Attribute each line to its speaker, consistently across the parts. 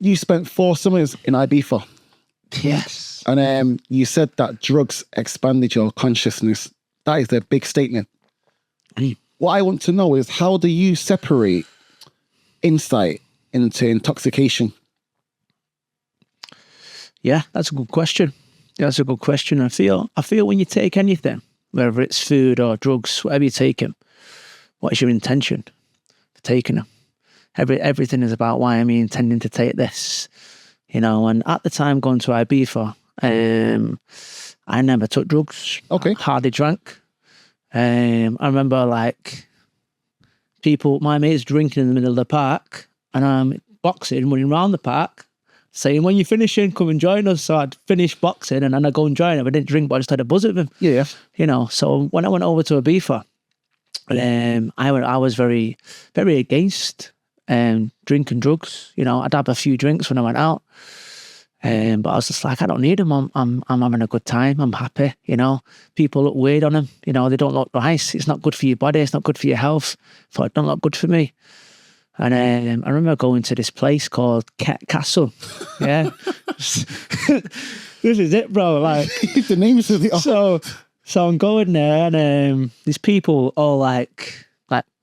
Speaker 1: you spent 4 summers in Ibiza.
Speaker 2: Yes.
Speaker 1: And you said that drugs expanded your consciousness. That is a big statement. What I want to know is, how do you separate insight into intoxication?
Speaker 2: Yeah, that's a good question. That's a good question. I feel when you take anything, whether it's food or drugs, whatever you take them, what is your intention for taking them? Everything is about, why am I intending to take this? You know, and at the time going to Ibiza, I never took drugs.
Speaker 1: Okay.
Speaker 2: I hardly drank. I remember like my mates drinking in the middle of the park, and I'm boxing, running around the park, saying, when you're finishing, come and join us. So I'd finish boxing and then I'd go and join them. I didn't drink, but I just had a buzz with them.
Speaker 1: Yeah.
Speaker 2: You know, so when I went over to Ibiza, I was very, very against drinking drugs. You know, I'd have a few drinks when I went out. But I was just like, I don't need them. I'm having a good time. I'm happy. You know, people look weird on them. You know, they don't look nice. It's not good for your body. It's not good for your health. Thought it don't look good for me. And I remember going to this place called Castle. Yeah, this is it, bro. Like
Speaker 1: The names of the
Speaker 2: so I'm going there, and these people all like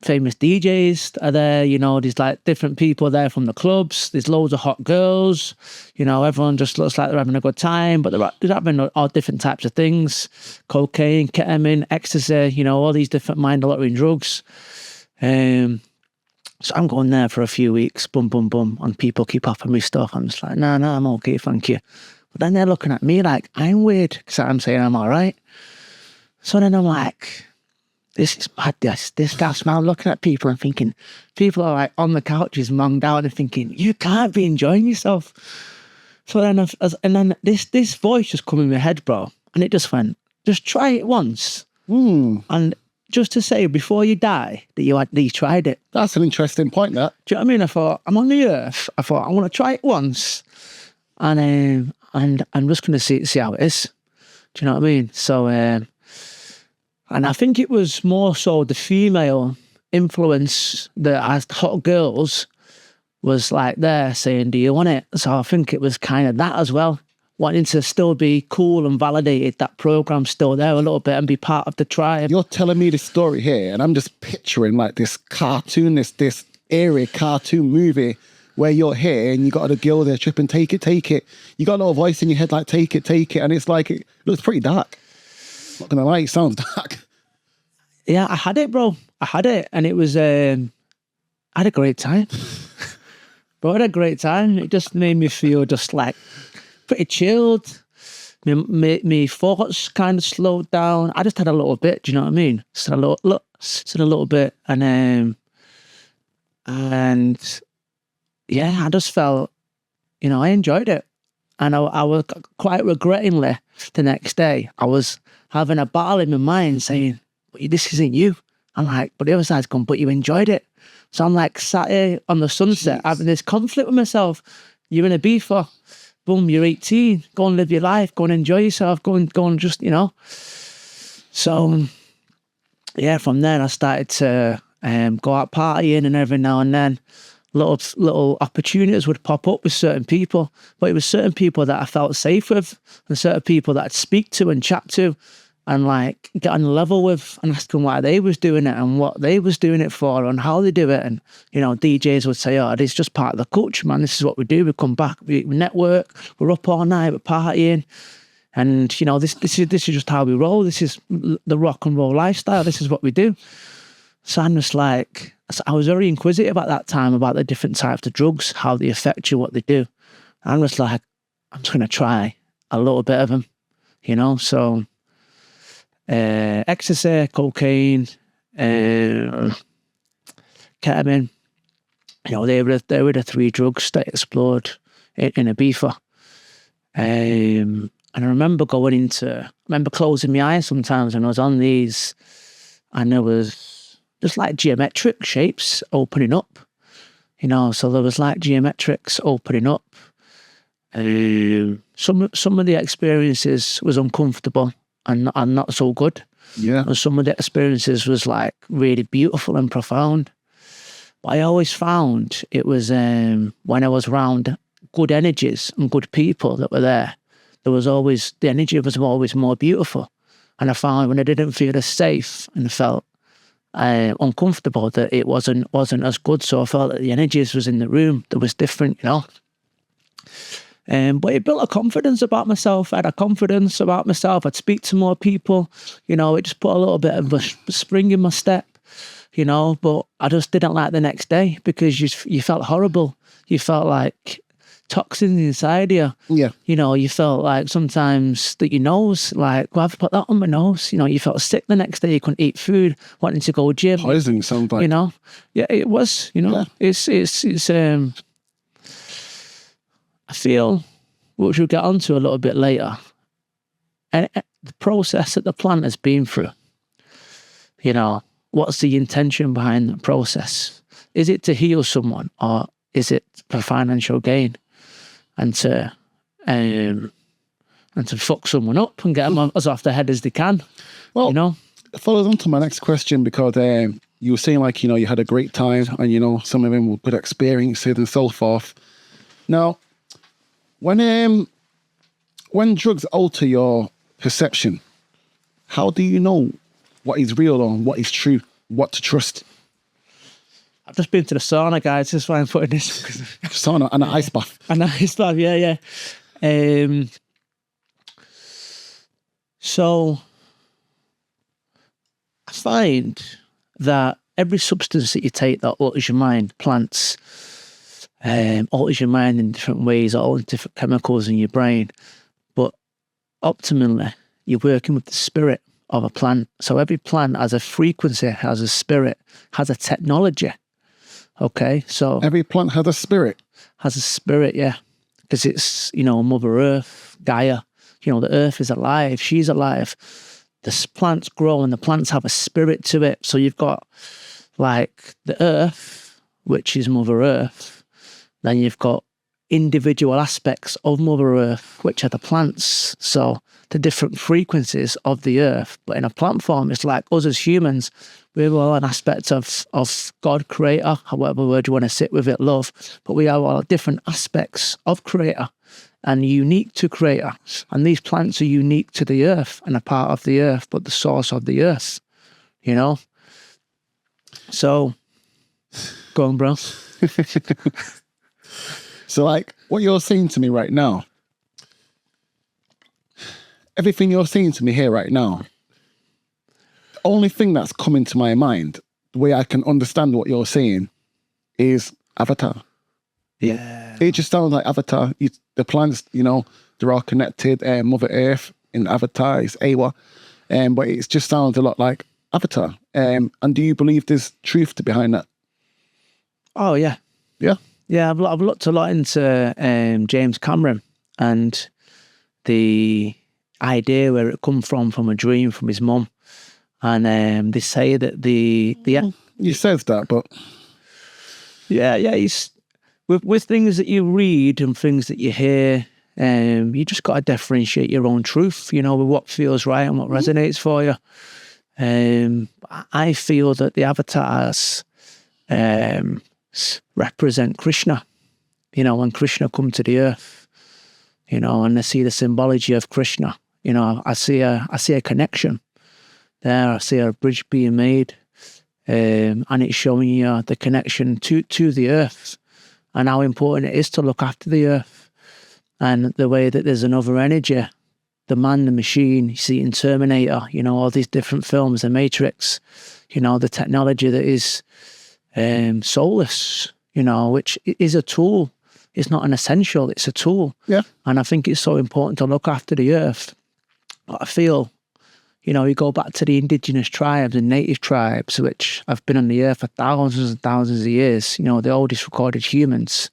Speaker 2: famous DJs are there, you know, there's like different people there from the clubs, there's loads of hot girls, you know, everyone just looks like they're having a good time, but they're having all different types of things, cocaine, ketamine, ecstasy, you know, all these different mind-altering drugs. So I'm going there for a few weeks, boom, and people keep offering me stuff. I'm just like, no, I'm okay, thank you. But then they're looking at me like I'm weird, because I'm saying I'm all right. So then I'm like, this is mad, this gas, man. I'm looking at people and thinking, people are like on the couches, monged out, and thinking, you can't be enjoying yourself. So then, this voice just come in my head, bro, and it just went, just try it once. And just to say, before you die, that you tried it.
Speaker 1: That's an interesting point, that.
Speaker 2: Do you know what I mean? I thought, I'm on the earth. I thought, I want to try it once, and I'm just going to see how it is. Do you know what I mean? So, and I think it was more so the female influence that as hot girls was like there saying, do you want it? So I think it was kind of that as well, wanting to still be cool and validated, that program's still there a little bit and be part of the tribe.
Speaker 1: You're telling me this story here, and I'm just picturing like this cartoon, this eerie cartoon movie where you're here and you got a girl there tripping, take it. You got a little voice in your head like, take it. And it's like, it looks pretty dark. Not gonna lie, it sounds dark.
Speaker 2: Yeah, I had it, bro. I had it, and it was, I had a great time. Bro, I had a great time. It just made me feel just like pretty chilled. Me thoughts kind of slowed down. I just had a little bit, do you know what I mean? Just a little bit, and yeah, I just felt, you know, I enjoyed it. And I was quite regrettingly the next day, I was having a battle in my mind saying, but this isn't you. I'm like, but the other side's gone, but you enjoyed it. So I'm like sat here on the sunset having this conflict with myself. You're in a Ibiza, boom, you're 18, go and live your life, go and enjoy yourself, go and just, you know. So yeah, from then I started to go out partying, and every now and then little opportunities would pop up with certain people, but it was certain people that I felt safe with, and certain people that I'd speak to and chat to and like get on the level with, and ask them why they was doing it and what they was doing it for and how they do it. And, you know, DJs would say, oh, this is just part of the culture, man. This is what we do. We come back, we network, we're up all night, we're partying. And, you know, this is just how we roll. This is the rock and roll lifestyle. This is what we do. So I'm just like, I was very inquisitive at that time about the different types of drugs, how they affect you, what they do. I'm just like, I'm just going to try a little bit of them, you know. So ecstasy, cocaine, ketamine, you know, they were the 3 drugs that explored in Ibiza. And I remember closing my eyes sometimes when I was on these, and there was just like geometric shapes opening up, you know. So there was like geometrics opening up. Some of the experiences was uncomfortable and not so good.
Speaker 1: Yeah.
Speaker 2: And some of the experiences was like really beautiful and profound. But I always found it was when I was around good energies and good people that were there, the energy was always more beautiful. And I found when I didn't feel as safe and felt uncomfortable, that it wasn't as good. So I felt that the energies was in the room that was different, but it built a confidence about myself. I had a confidence about myself. I'd speak to more people, it just put a little bit of a spring in my step, but I just didn't like the next day because you felt horrible. You felt like toxins inside you.
Speaker 1: Yeah.
Speaker 2: You felt like sometimes that your nose, like, well, I've put that on my nose. You felt sick the next day. You couldn't eat food, wanting to go gym.
Speaker 1: Poisoning sounds like.
Speaker 2: Yeah, it was,
Speaker 1: Yeah.
Speaker 2: It's I feel, which we'll get onto a little bit later, and the process that the plant has been through, what's the intention behind the process? Is it to heal someone, or is it for financial gain and to fuck someone up and get them as off the head as they can?
Speaker 1: Well, it follows on to my next question, because you were saying, like, you had a great time, and some of them were good experiences and so forth. Now, when drugs alter your perception, how do you know what is real or what is true, what to trust?
Speaker 2: I've just been to the sauna, guys. That's why I'm putting this.
Speaker 1: Sauna and an ice bath.
Speaker 2: An ice bath, yeah. So I find that every substance that you take that alters your mind, plants, alters your mind in different ways, all different chemicals in your brain. But optimally, you're working with the spirit of a plant. So every plant has a frequency, has a spirit, has a technology. Okay, so
Speaker 1: every plant has a spirit.
Speaker 2: Has a spirit, yeah, because it's Mother Earth, Gaia. The Earth is alive. She's alive. The plants grow, and the plants have a spirit to it. So you've got like the Earth, which is Mother Earth. Then you've got individual aspects of Mother Earth, which are the plants. So the different frequencies of the Earth. But in a plant form, it's like us as humans, we're all an aspect of God, Creator, however word you want to sit with it, love. But we are all different aspects of Creator and unique to Creator. And these plants are unique to the Earth and a part of the Earth, but the source of the Earth, So, go on, bro.
Speaker 1: So, like, what you're saying to me right now, everything you're saying to me here right now, the only thing that's coming to my mind, the way I can understand what you're saying, is Avatar.
Speaker 2: Yeah.
Speaker 1: It just sounds like Avatar. The plants, they're all connected. Mother Earth in Avatar is Awa. But it just sounds a lot like Avatar. And do you believe there's truth behind that?
Speaker 2: Oh, yeah.
Speaker 1: Yeah?
Speaker 2: Yeah, I've looked a lot into James Cameron and the idea where it come from a dream from his mum. And they say that
Speaker 1: He says that, but...
Speaker 2: Yeah, he's... With things that you read and things that you hear, you just got to differentiate your own truth, with what feels right and what resonates for you. I feel that the avatars represent Krishna, when Krishna come to the earth, and I see the symbology of Krishna, I see a connection there. I see a bridge being made, and it's showing you the connection to the earth and how important it is to look after the earth, and the way that there's another energy, the man, the machine. You see in Terminator, all these different films, the Matrix, the technology that is soulless, which is a tool. It's not an essential, it's a tool.
Speaker 1: Yeah.
Speaker 2: And I think it's so important to look after the earth. But I feel, you go back to the indigenous tribes and native tribes, which have been on the earth for thousands and thousands of years, the oldest recorded humans,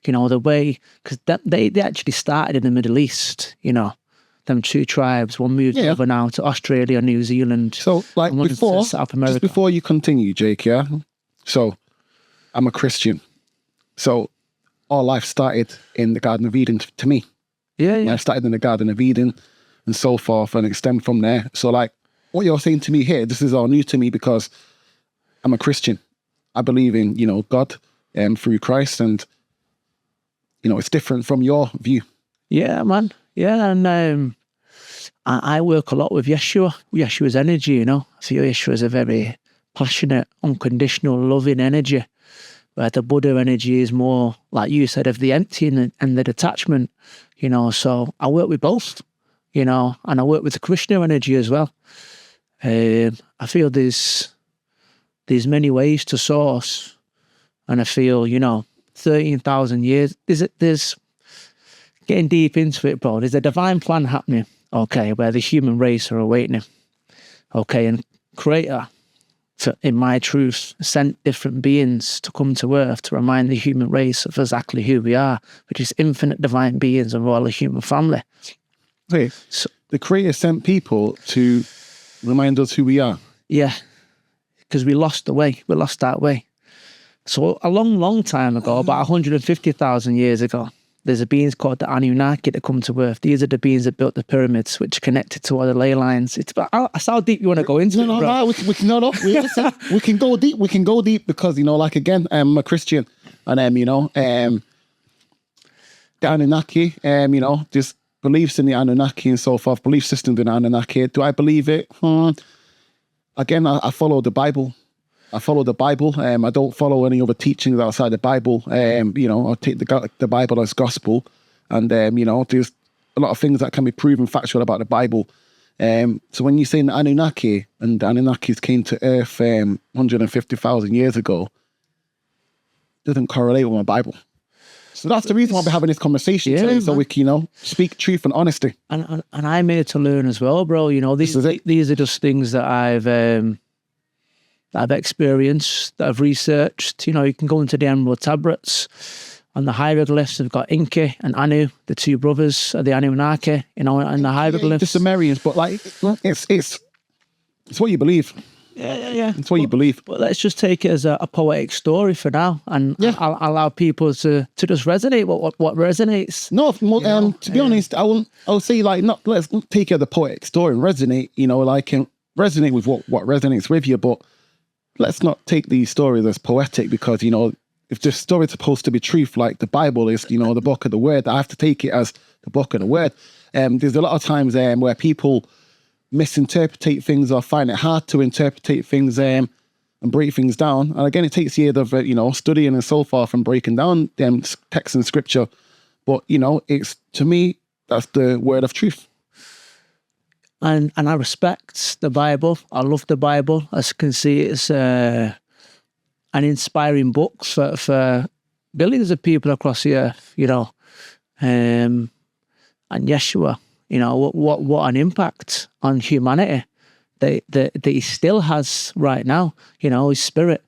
Speaker 2: the way, because they actually started in the Middle East, them two tribes. One moved over now to Australia, New Zealand.
Speaker 1: So, like, before,
Speaker 2: South America.
Speaker 1: Just before you continue, Jake, yeah? So, I'm a Christian. So, all life started in the Garden of Eden to me.
Speaker 2: Yeah.
Speaker 1: I started in the Garden of Eden and so forth, and it stemmed from there. So, like, what you're saying to me here, this is all new to me because I'm a Christian. I believe in, God through Christ, and it's different from your view.
Speaker 2: Yeah, man. Yeah, and I work a lot with Yeshua, Yeshua's energy, I feel Yeshua is a very passionate, unconditional, loving energy, where the Buddha energy is more, like you said, of the empty and the detachment, so I work with both, and I work with the Krishna energy as well. I feel there's many ways to source, and I feel, 13,000 years, there's getting deep into it, bro, there's a divine plan happening, okay, where the human race are awakening, okay, and Creator, in my truth, sent different beings to come to Earth to remind the human race of exactly who we are, which is infinite divine beings of all the human family.
Speaker 1: Okay, so the Creator sent people to remind us who we are.
Speaker 2: Yeah, because we lost the way, we lost that way. So a long time ago, about 150,000 years ago, there's a beings called the Anunnaki that come to Earth. These are the beings that built the pyramids, which are connected to all the ley lines. It's about how deep you want to go into it, bro.
Speaker 1: No, we can go deep. We can go deep because, again, I'm a Christian, and the Anunnaki, just beliefs in the Anunnaki and so forth, belief systems in the Anunnaki. Do I believe it? Again, I follow the Bible. I don't follow any other teachings outside the Bible. I take the Bible as gospel, and there's a lot of things that can be proven factual about the Bible. So when you say the Anunnaki, and the Anunnakis came to Earth 150,000 years ago, it doesn't correlate with my Bible. So that's the reason why we're having this conversation today, so we can, speak truth and honesty.
Speaker 2: And I'm here to learn as well, bro. These are just things that I've experienced, that I've researched. You can go into the Emerald Tablets, and the hieroglyphs have got Enki and Anu, the two brothers of the Anunnaki, and the hieroglyphs.
Speaker 1: The Sumerians, but it's what you believe.
Speaker 2: Yeah.
Speaker 1: It's what you believe.
Speaker 2: But let's just take it as a poetic story for now, and I'll allow people to just resonate what resonates.
Speaker 1: No, to be honest, I'll say let's take it as a poetic story and resonate. And resonate with what resonates with you, but let's not take these stories as poetic, because, if the story is supposed to be truth, like the Bible is, the book of the word, I have to take it as the book of the word. There's a lot of times where people misinterpret things or find it hard to interpret things and break things down. And again, it takes years of, studying and so forth and breaking down them texts and scripture. But, it's, to me, that's the word of truth.
Speaker 2: And I respect the Bible. I love the Bible. As you can see, it's an inspiring book for billions of people across the earth, and Yeshua, what an impact on humanity that he still has right now, his spirit.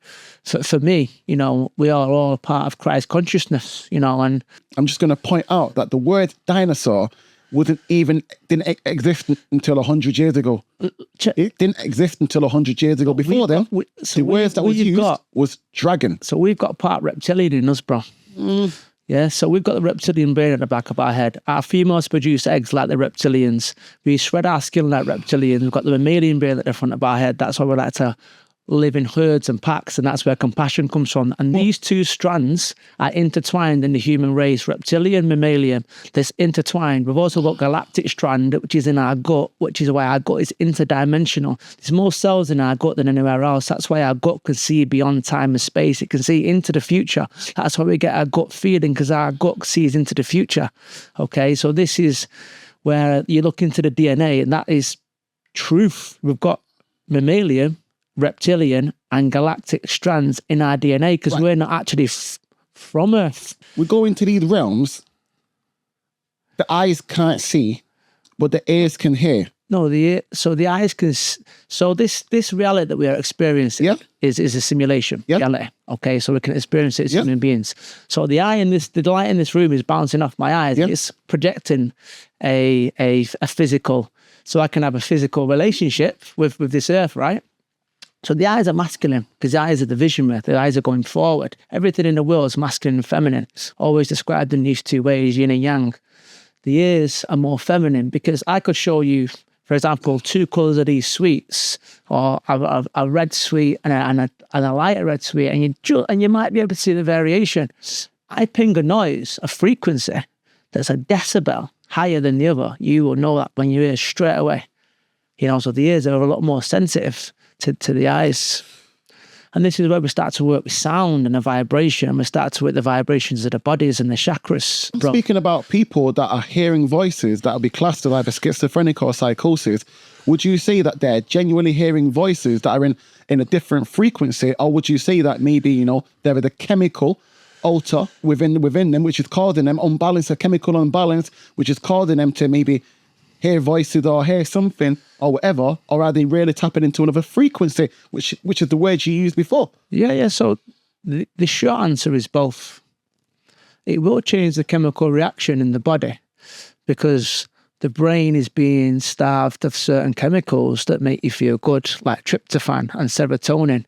Speaker 2: For me, we are all part of Christ consciousness, and
Speaker 1: I'm just going to point out that the word dinosaur didn't exist until 100 years ago. It didn't exist until 100 years ago. Before then, the words that was used was dragon.
Speaker 2: So we've got part reptilian in us, bro. Yeah, so we've got the reptilian brain at the back of our head. Our females produce eggs like the reptilians. We shred our skin like reptilians. We've got the mammalian brain at the front of our head. That's why we like to live in herds and packs, and that's where compassion comes from. And these two strands are intertwined in the human race, reptilian, mammalian. This intertwined. We've also got galactic strand, which is in our gut, which is why our gut is interdimensional. There's more cells in our gut than anywhere else. That's why our gut can see beyond time and space. It can see into the future. That's why we get our gut feeling, because our gut sees into the future. Okay, so this is where you look into the DNA, and that is truth. We've got mammalian, reptilian and galactic strands in our DNA, because we're not actually from Earth.
Speaker 1: We go into these realms, the eyes can't see, but the ears can hear.
Speaker 2: No, the eyes can. So this reality that we are experiencing is a simulation reality. Okay, so we can experience it as human beings. So the light in this room is bouncing off my eyes. It's projecting a physical. So I can have a physical relationship with this earth, right? So the eyes are masculine, because the eyes are the visionary. The eyes are going forward. Everything in the world is masculine and feminine. It's always described in these two ways, yin and yang. The ears are more feminine, because I could show you, for example, two colours of these sweets, or a red sweet and a lighter red sweet, and you might be able to see the variation. I ping a noise, a frequency that's a decibel higher than the other, you will know that when you hear straight away. You know, so the ears are a lot more sensitive to the eyes. And this is where we start to work with sound and a vibration, and we start to work the vibrations of the bodies and the chakras.
Speaker 1: Speaking about people that are hearing voices that will be classed as either schizophrenic or psychosis, would you say that they're genuinely hearing voices that are in a different frequency, or would you say that maybe, you know, there is a chemical alter within them, which is causing them unbalance, a chemical unbalance, which is causing them to maybe hear voices or hear something or whatever, or are they really tapping into another frequency, which is the words you used before?
Speaker 2: Yeah. So the short answer is both. It will change the chemical reaction in the body because the brain is being starved of certain chemicals that make you feel good, like tryptophan and serotonin,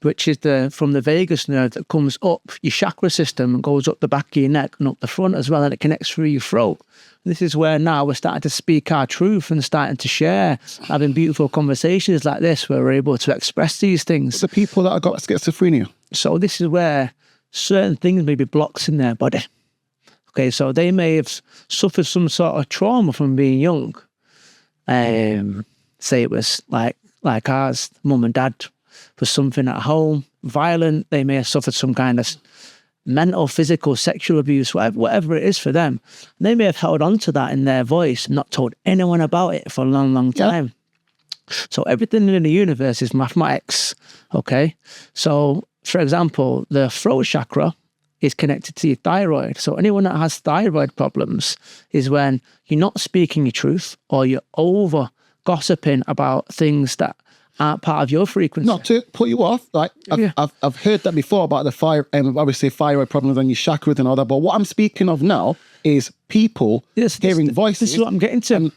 Speaker 2: which is from the vagus nerve that comes up your chakra system and goes up the back of your neck and up the front as well, and it connects through your throat. This is where now we're starting to speak our truth and starting to share, having beautiful conversations like this where we're able to express these things.
Speaker 1: The people that have got schizophrenia.
Speaker 2: So this is where certain things may be blocks in their body. Okay, so they may have suffered some sort of trauma from being young. Say it was like ours, mum and dad, was something at home, violent. They may have suffered some kind of mental, physical, sexual abuse, whatever it is for them. They may have held on to that in their voice and not told anyone about it for a long, long time. Yeah. So everything in the universe is mathematics, okay? So, for example, the throat chakra is connected to your thyroid. So anyone that has thyroid problems is when you're not speaking your truth or you're over gossiping about things that aren't part of your frequency.
Speaker 1: Not to put you off, like I've heard that before about the obviously thyroid problems and your chakras and all that. But what I'm speaking of now is people hearing voices.
Speaker 2: This is what I'm getting to.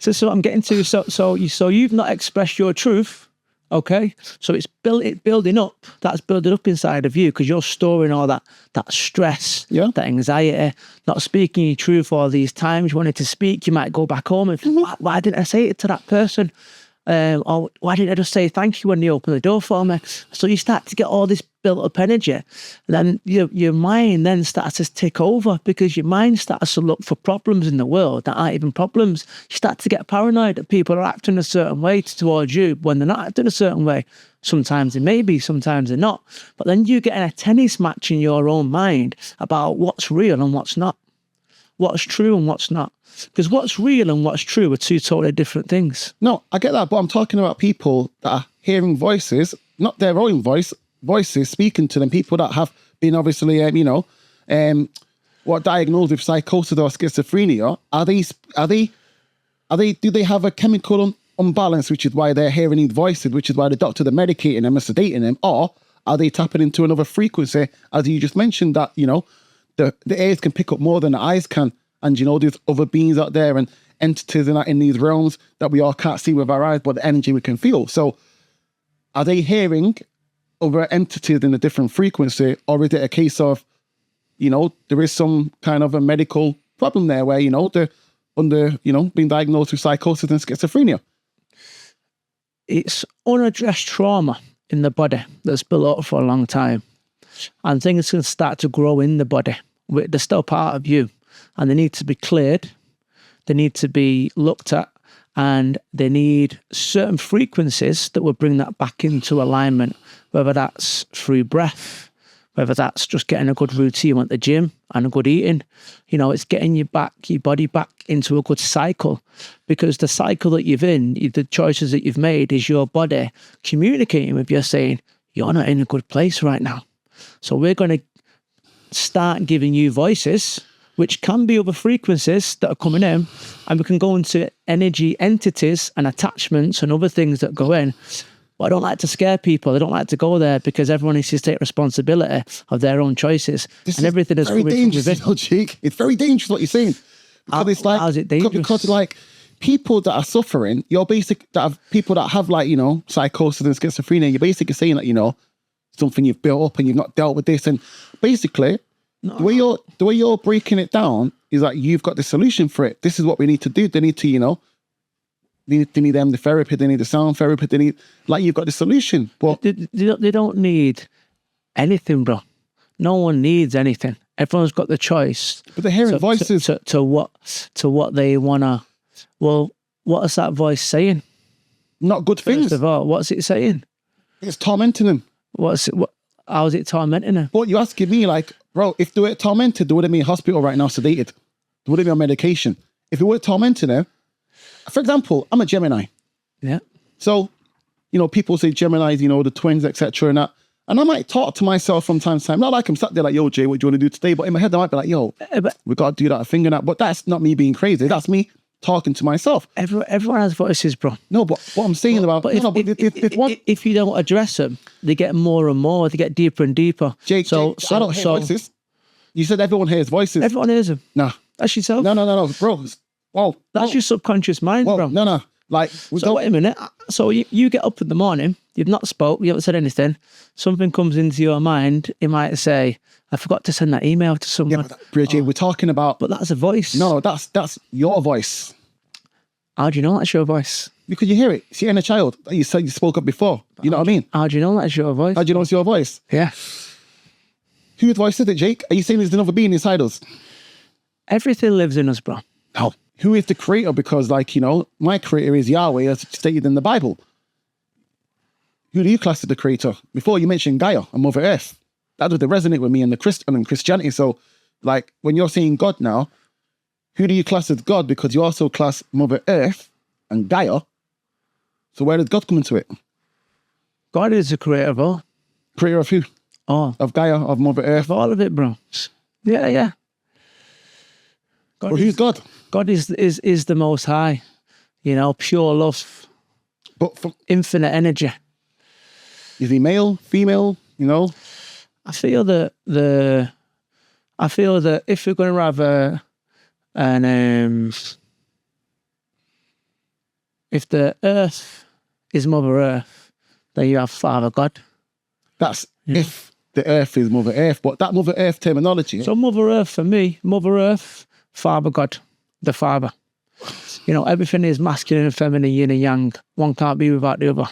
Speaker 2: This is what I'm getting to. So you've not expressed your truth, okay? So it's building up. That's building up inside of you because you're storing all that stress, that anxiety, not speaking your truth all these times. You wanted to speak, you might go back home and think, why didn't I say it to that person? Or why didn't I just say thank you when they opened the door for me? So you start to get all this built up energy. And then your mind then starts to take over because your mind starts to look for problems in the world that aren't even problems. You start to get paranoid that people are acting a certain way towards you when they're not acting a certain way. Sometimes they may be, sometimes they're not. But then you get in a tennis match in your own mind about what's real and what's not. What's true and what's not. Because what's real and what's true are two totally different things.
Speaker 1: No, I get that, but I'm talking about people that are hearing voices, not their own voices speaking to them, people that have been obviously, diagnosed with psychosis or schizophrenia. Do they have a chemical unbalance, which is why they're hearing these voices, which is why the doctor, they're medicating them and sedating them, or are they tapping into another frequency, as you just mentioned, that, the ears can pick up more than the eyes can. And, there's other beings out there and entities in these realms that we all can't see with our eyes, but the energy we can feel. So are they hearing other entities in a different frequency, or is it a case of, there is some kind of a medical problem there where, they're being diagnosed with psychosis and schizophrenia?
Speaker 2: It's unaddressed trauma in the body that's built up for a long time. And things can start to grow in the body. They're still part of you. And they need to be cleared, they need to be looked at, and they need certain frequencies that will bring that back into alignment, whether that's through breath, whether that's just getting a good routine at the gym and a good eating. It's getting your body back into a good cycle, because the cycle that you've in, the choices that you've made, is your body communicating with you saying, you're not in a good place right now. So we're going to start giving you voices, which can be other frequencies that are coming in, and we can go into energy entities and attachments and other things that go in. But I don't like to scare people. I don't like to go there because everyone needs to take responsibility of their own choices. And everything is
Speaker 1: very dangerous, Jake. It's very dangerous what you're saying. Because it's like,
Speaker 2: how's it dangerous?
Speaker 1: Because like people that are suffering, people that have psychosis and schizophrenia, you're basically saying that, something you've built up and you've not dealt with this. And basically, the way you're breaking it down is that you've got the solution for it. This is what we need to do. They need to, they need the therapy, they need the sound therapy, they need, you've got the solution. But
Speaker 2: they don't need anything, bro. No one needs anything. Everyone's got the choice.
Speaker 1: But they're hearing voices.
Speaker 2: To what they wanna. Well, what is that voice saying?
Speaker 1: Not good things.
Speaker 2: First of all, what's it saying?
Speaker 1: It's tormenting them.
Speaker 2: How is it tormenting them?
Speaker 1: But you're asking me, like, bro, if they were tormented, they wouldn't be in hospital right now, sedated. They wouldn't be on medication. If they were tormenting them, for example, I'm a Gemini.
Speaker 2: Yeah.
Speaker 1: So, people say Geminis, the twins, etc. and that. And I might talk to myself from time to time. Not like I'm sat there like, yo, Jay, what do you want to do today? But in my head, I might be like, yo, we got to do that thing and that. But that's not me being crazy. That's me talking to myself.
Speaker 2: Everyone has voices, bro.
Speaker 1: No, but what I'm saying
Speaker 2: if you don't address them, they get more and more. They get deeper and deeper.
Speaker 1: Jake, I don't hear voices. You said everyone hears voices.
Speaker 2: Everyone hears them.
Speaker 1: Nah.
Speaker 2: That's yourself.
Speaker 1: No, bro. Whoa.
Speaker 2: That's your subconscious mind, bro.
Speaker 1: No. Like,
Speaker 2: so wait a minute. So you get up in the morning, you've not spoke, you haven't said anything. Something comes into your mind. It might say, I forgot to send that email to someone.
Speaker 1: Yeah, but Bridget, we're talking about...
Speaker 2: But that's a voice.
Speaker 1: No, that's your voice.
Speaker 2: How do you know that's your voice?
Speaker 1: Because you hear it. It's your inner child. You said you spoke up before. You know what I mean?
Speaker 2: How do you know that's your voice?
Speaker 1: How do you know it's your voice?
Speaker 2: Yeah.
Speaker 1: Whose voice is it, Jake? Are you saying there's another being inside us?
Speaker 2: Everything lives in us, bro.
Speaker 1: No. Who is the creator? Because, my creator is Yahweh, as stated in the Bible. Who do you class as the creator? Before you mentioned Gaia and Mother Earth. That would resonate with me and Christianity. So, when you're saying God now, who do you class as God? Because you also class Mother Earth and Gaia. So where does God come into it?
Speaker 2: God is the creator of all.
Speaker 1: Creator of who?
Speaker 2: All.
Speaker 1: Of Gaia, of Mother Earth?
Speaker 2: Of all of it, bro. Yeah.
Speaker 1: Well, who's God?
Speaker 2: God is the Most High, pure love,
Speaker 1: but
Speaker 2: infinite energy.
Speaker 1: Is he male, female?
Speaker 2: I feel that if we're going to have if the Earth is Mother Earth, then you have Father God.
Speaker 1: That's if the Earth is Mother Earth, but that Mother Earth terminology.
Speaker 2: So Mother Earth for me, Mother Earth, Father God. The Father. Everything is masculine and feminine, yin and yang. One can't be without the other.